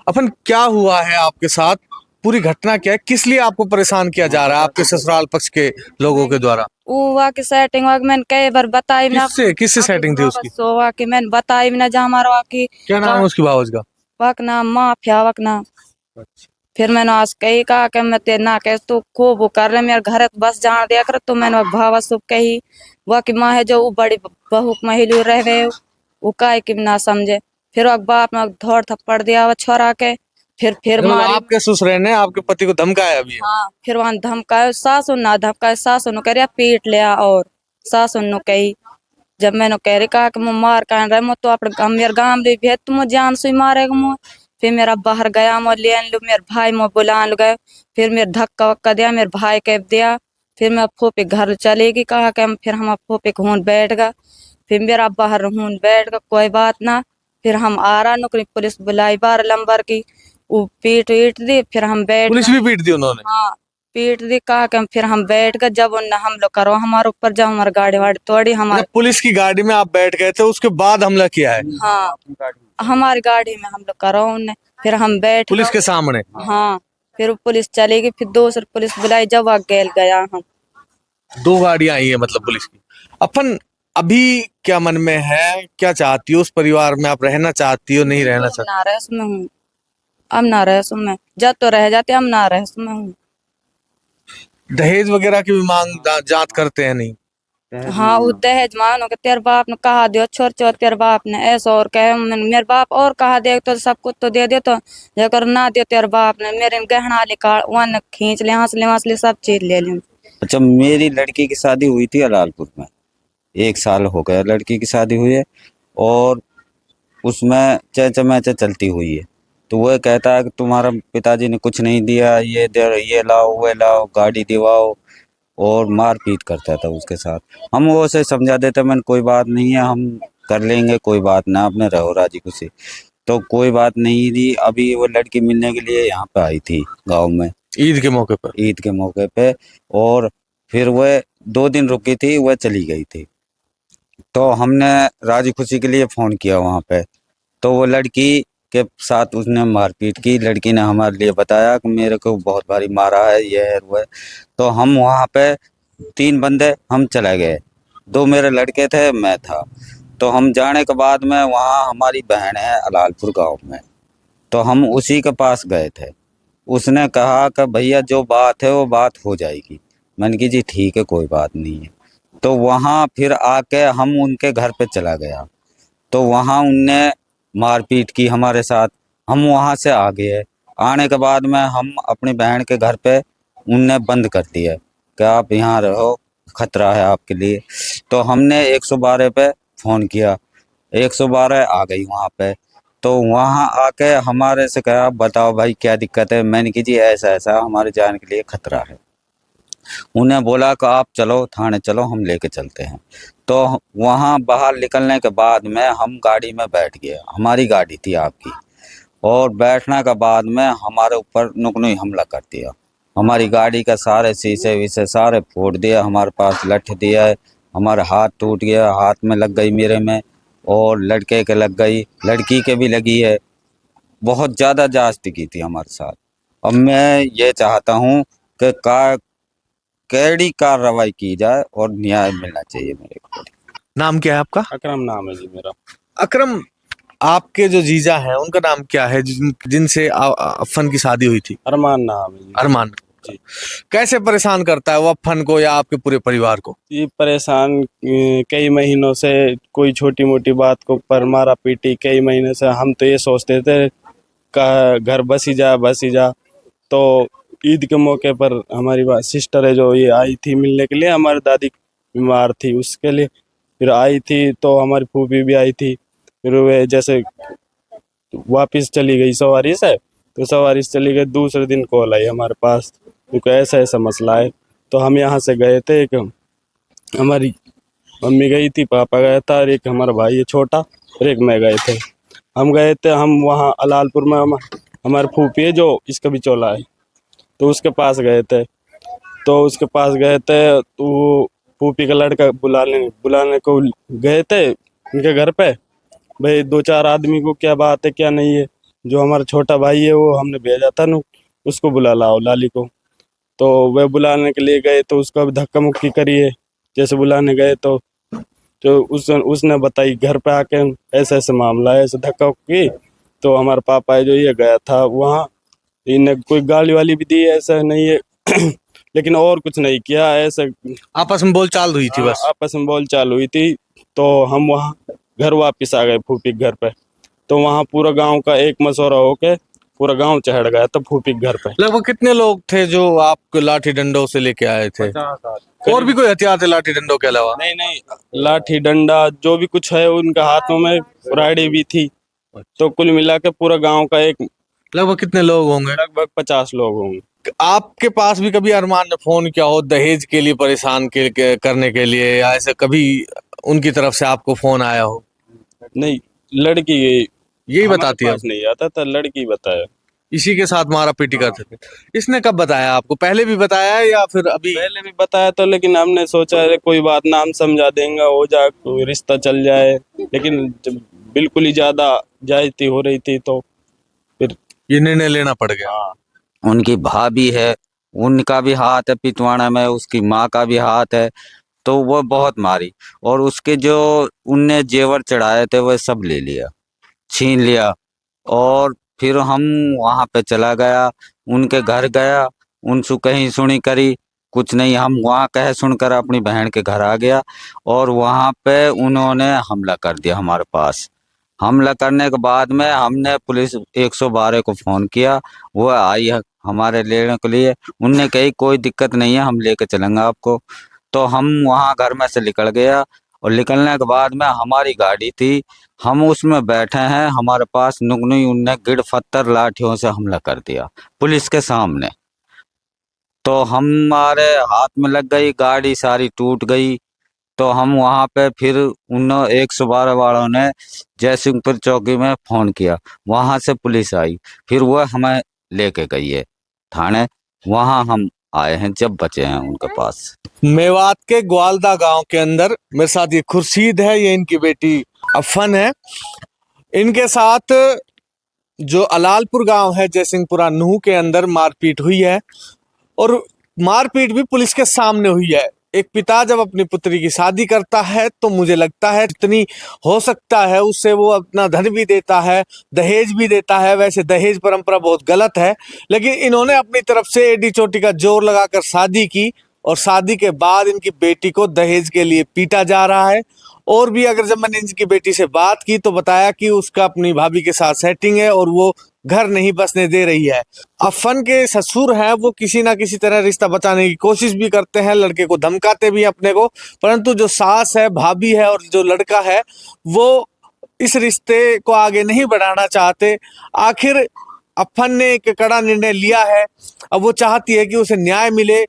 अपन क्या हुआ है आपके साथ, पूरी घटना क्या है, किस लिए आपको परेशान किया जा रहा है आपके ससुराल पक्ष के लोगों के द्वारा? वो की सेटिंग वाक मैंने कई बार बताई ना। किससे किससे सेटिंग थी उसकी? सो वाकी मैंने बताई ना जहाँ हमारा वाकी क्या नाम है उसकी भावज का? वक ना माफिया वक ना। फिर मैंने आज कही कहा कि मैं तेरे ना कह तू खूब वो कर रहे मेरे घर बस जान दिया कर, तो मैंने भावा सुप कही वह की माँ है जो वो बड़ी बहू महिलू रह गए वो काय कि ना समझे। फिर वह बाप ने धोड़ थप्पड़ दिया वह छोरा के। फिर मतलब मारी। आपके ससुर ने आपके पति को धमकाया भी है? हाँ फिर वहां धमकायो सासु ना धमकायो सासु नु कह पीट लिया और सासु नु कही जब मैंने कह रही कहा कि मैं मार कह रहा मैं तो अपने मेरे गांव ले भी तुम जान से मारेगा मुँह। फिर मेरा बाहर गया मैं ले लो मेरे भाई मैं बुला लो गए। फिर मेरे धक्का वक्का दिया मेरे भाई के दिया। फिर मैं फूफी घर चलेगी कहा कि फिर हम फूफी के हूं बैठ गया। फिर मेरा बाहर हूं बैठ गया कोई बात ना। फिर हम आ रहा नौकरी पुलिस बुलाई 12 नंबर की वो पीट वीट दी फिर हम बैठ पुलिस गए। भी पीट दी उन्होंने? हाँ पीट दी कहा कि फिर हम बैठ गए जब उन हम लोग करो हमारे ऊपर जब हमारी गाड़ी वाड़ी तोड़ी जब हमारे। पुलिस की गाड़ी में आप बैठ गए थे उसके बाद हमला किया है? हाँ हमारी गाड़ी में हम लोग करो उनने। फिर हम बैठ पुलिस गए। के सामने? हाँ फिर वो पुलिस चलेगी फिर दूसरी पुलिस बुलाई जब वह गेल गया हम। 2 गाड़ियां आई है मतलब पुलिस की। अपन अभी क्या मन में है, क्या चाहती हो, उस परिवार में आप रहना चाहती हो, नहीं रहना चाहती? ना रहे उसमें हूँ अब ना रहे उसमें जब तो रह जाते हम ना रहे उसमें हूँ। दहेज वगैरह की भी मांग जांच करते हैं नहीं? हाँ वो दहेज मानो के तेरे बाप ने कहा दियो छोर छोर तेरे बाप ने ऐसा और कहे मेरे बाप और कहा दे तो सब कुछ तो दे दे तो जेकर ना दे तेरे बाप ने मेरे गहना लेकर वन खींच ले हंस ले सब चीज ले ली। अच्छा, मेरी लड़की की शादी हुई थी अलालपुर में। 1 साल हो गया लड़की की शादी हुई है और उसमें चेचा मैचा चलती हुई है। तो वह कहता है कि तुम्हारा पिताजी ने कुछ नहीं दिया, ये दे, ये लाओ वो लाओ गाड़ी दिवाओ, और मारपीट करता था उसके साथ। हम वो उसे समझा देते मैंने कोई बात नहीं है हम कर लेंगे, कोई बात ना, अपने रहो राजी खुशी। तो कोई बात नहीं थी। अभी वो लड़की मिलने के लिए यहाँ पे आई थी गाँव में ईद के मौके पर? ईद के मौके पे। और फिर वह 2 दिन रुकी थी, वह चली गई थी। तो हमने राजी खुशी के लिए फ़ोन किया वहाँ पे, तो वो लड़की के साथ उसने मारपीट की। लड़की ने हमारे लिए बताया कि मेरे को बहुत भारी मारा है, ये है वो है। तो हम वहाँ पे 3 बंदे हम चले गए, 2 मेरे लड़के थे, मैं था। तो हम जाने के बाद में वहाँ हमारी बहन है अलालपुर गाँव में, तो हम उसी के पास गए थे। उसने कहा कि भैया जो बात है वो बात हो जाएगी। मैंने कहा जी ठीक है कोई बात नहीं है। तो वहाँ फिर आके हम उनके घर पे चला गया, तो वहाँ उनने मारपीट की हमारे साथ। हम वहाँ से आ गए, आने के बाद में हम अपनी बहन के घर पे उनने बंद कर दिया कि आप यहाँ रहो, खतरा है आपके लिए। तो हमने 112 पे फ़ोन किया, 112 आ गई वहाँ पे। तो वहाँ आके हमारे से कहा बताओ भाई क्या दिक्कत है। मैंने कहा जी ऐसा ऐसा हमारी जान के लिए खतरा है। उन्हें बोला कि आप चलो थाने चलो, हम लेके चलते हैं। तो वहाँ बाहर निकलने के बाद में हम गाड़ी में बैठ गए, हमारी गाड़ी थी आपकी। और बैठने के बाद में हमारे ऊपर नुकनई हमला कर दिया। हमारी गाड़ी का सारे शीशे वीशे सारे फोड़ दिया, हमारे पास लठ दिया है, हमारा हाथ टूट गया, हाथ में लग गई मेरे में, और लड़के के लग गई, लड़की के भी लगी है। बहुत ज़्यादा जास्ती की थी हमारे साथ। अब मैं ये चाहता हूँ कि कैडी कार्रवाई की जाए और न्याय मिलना चाहिए मेरे को। नाम क्या है आपका? अकरम नाम है जी मेरा। अकरम, आपके जो जीजा हैं उनका नाम क्या है जिनसे अफन की शादी हुई थी? अरमान नाम है जी। अरमान। जी। कैसे परेशान करता है वो अफन को या आपके पूरे परिवार को? ये परेशान कई महीनों से, कोई छोटी मोटी बात को पर मारा पीटी कई महीने से। हम तो ये सोचते थे का घर बस ही जा। तो ईद के मौके पर हमारी सिस्टर है जो ये आई थी मिलने के लिए, हमारी दादी बीमार थी उसके लिए फिर आई थी। तो हमारी फूफी भी आई थी। फिर वे जैसे वापस चली गई सवारी से, तो सवारी से चली गई, दूसरे दिन कॉल आई हमारे पास क्योंकि ऐसा ऐसा मसला है। तो हम यहाँ से गए थे, एक हमारी मम्मी गई थी, पापा गया था, और एक हमारा भाई है छोटा, और एक मैं गए थे। हम गए थे, हम वहाँ अलालपुर में हमारे फूफी है जो इसका भी चोला है, तो उसके पास गए थे। तो उसके पास गए थे तो फूफी का लड़का बुलाने को गए थे उनके घर पे। भाई 2-4 आदमी को क्या बात है क्या नहीं है। जो हमारा छोटा भाई है वो हमने भेजा था ना, उसको बुला लाओ लाली को। तो वह बुलाने के लिए गए तो उसका भी धक्का मुक्की करी है। जैसे बुलाने गए तो जो उसने बताई घर पे आके ऐसा ऐसा मामला है, ऐसे धक्का मुक्की। तो हमारे पापा है जो ये गया था वहाँ, इन्हें कोई गाली वाली भी दी है, ऐसा नहीं है लेकिन और कुछ नहीं किया ऐसा। आपस में बोलचाल हुई थी बस? आपस में बोल चालू हुई थी। तो हम वहाँ घर वापस आ गए फूफी के घर पे। तो वहाँ पूरा गांव का एक मशवरा होके पूरा गांव चढ़ गया था फूफी के घर पे। लगभग कितने लोग थे जो आपको लाठी डंडों से लेके आए थे? और भी कोई हथियार थे लाठी डंडों के अलावा? नहीं नहीं, लाठी डंडा जो भी कुछ है उनके हाथों में, राड़ी भी थी। तो कुल मिला के पूरा गांव का एक लगभग कितने लोग होंगे? लगभग 50 लोग होंगे। आपके पास भी कभी अरमान ने फोन किया हो दहेज के लिए परेशान करने के लिए, या ऐसे कभी उनकी तरफ से आपको फोन आया हो? नहीं, लड़की यही हमारे बताती है? पास नहीं आता था, लड़की बताया। इसी के साथ मारा पीटी करते थे? इसने कब बताया आपको? पहले भी बताया है या फिर अभी? पहले भी बताया तो, लेकिन हमने सोचा अरे कोई बात ना, हम समझा देंगे, हो जाए कोई रिश्ता चल जाए। लेकिन जब बिल्कुल ही ज्यादा ज्यादती हो रही थी तो फिर ये निर्णय लेना पड़ गया? हाँ। उनकी भाभी है, उनका भी हाथ है पिटवाने में, उसकी माँ का भी हाथ है। तो वो बहुत मारी, और उसके जो उनने जेवर चढ़ाए थे वह सब ले लिया, छीन लिया। और फिर हम वहाँ पे चला गया, उनके घर गया, उनसे कहीं सुनी करी कुछ नहीं। हम वहाँ कहे सुनकर अपनी बहन के घर आ गया, और वहाँ पे उन्होंने हमला कर दिया हमारे पास। हमला करने के बाद में हमने पुलिस 112 को फ़ोन किया, वो आई है हमारे लेने के लिए। उनने कही कोई दिक्कत नहीं है, हम लेके चलेंगे आपको। तो हम वहाँ घर में से निकल गया, और निकलने के बाद में हमारी गाड़ी थी, हम उसमें बैठे हैं, हमारे पास नुगनी उनने गिड़ पत्थर लाठियों से हमला कर दिया पुलिस के सामने। तो हमारे हाथ में लग गई, गाड़ी सारी टूट गई। तो हम वहाँ पे फिर उन 112 वालों ने जयसिंहपुर चौकी में फ़ोन किया, वहाँ से पुलिस आई, फिर वो हमें लेके गई है थाने। वहाँ हम आए हैं जब बचे हैं उनके पास। मेवात के ग्वालदा गांव के अंदर मेरे साथ ये खुर्शीद है, ये इनकी बेटी अफन है। इनके साथ जो अलालपुर गांव है जयसिंहपुरा नूह के अंदर मारपीट हुई है, और मारपीट भी पुलिस के सामने हुई है। एक पिता जब अपनी पुत्री की शादी करता है तो मुझे लगता है जितनी हो सकता है उससे वो अपना धन भी देता है, दहेज भी देता है। वैसे दहेज परंपरा बहुत गलत है, लेकिन इन्होंने अपनी तरफ से एडी चोटी का जोर लगाकर शादी की, और शादी के बाद इनकी बेटी को दहेज के लिए पीटा जा रहा है। और भी अगर जब मैंने इनकी बेटी से बात की तो बताया कि उसका अपनी भाभी के साथ सेटिंग है और वो घर नहीं बसने दे रही है। अफन के ससुर हैं, वो किसी ना किसी तरह रिश्ता बचाने की कोशिश भी करते हैं, लड़के को धमकाते भी अपने को, परंतु जो सास है, भाभी है और जो लड़का है वो इस रिश्ते को आगे नहीं बढ़ाना चाहते। आखिर अफन ने एक कड़ा निर्णय लिया है, अब वो चाहती है कि उसे न्याय मिले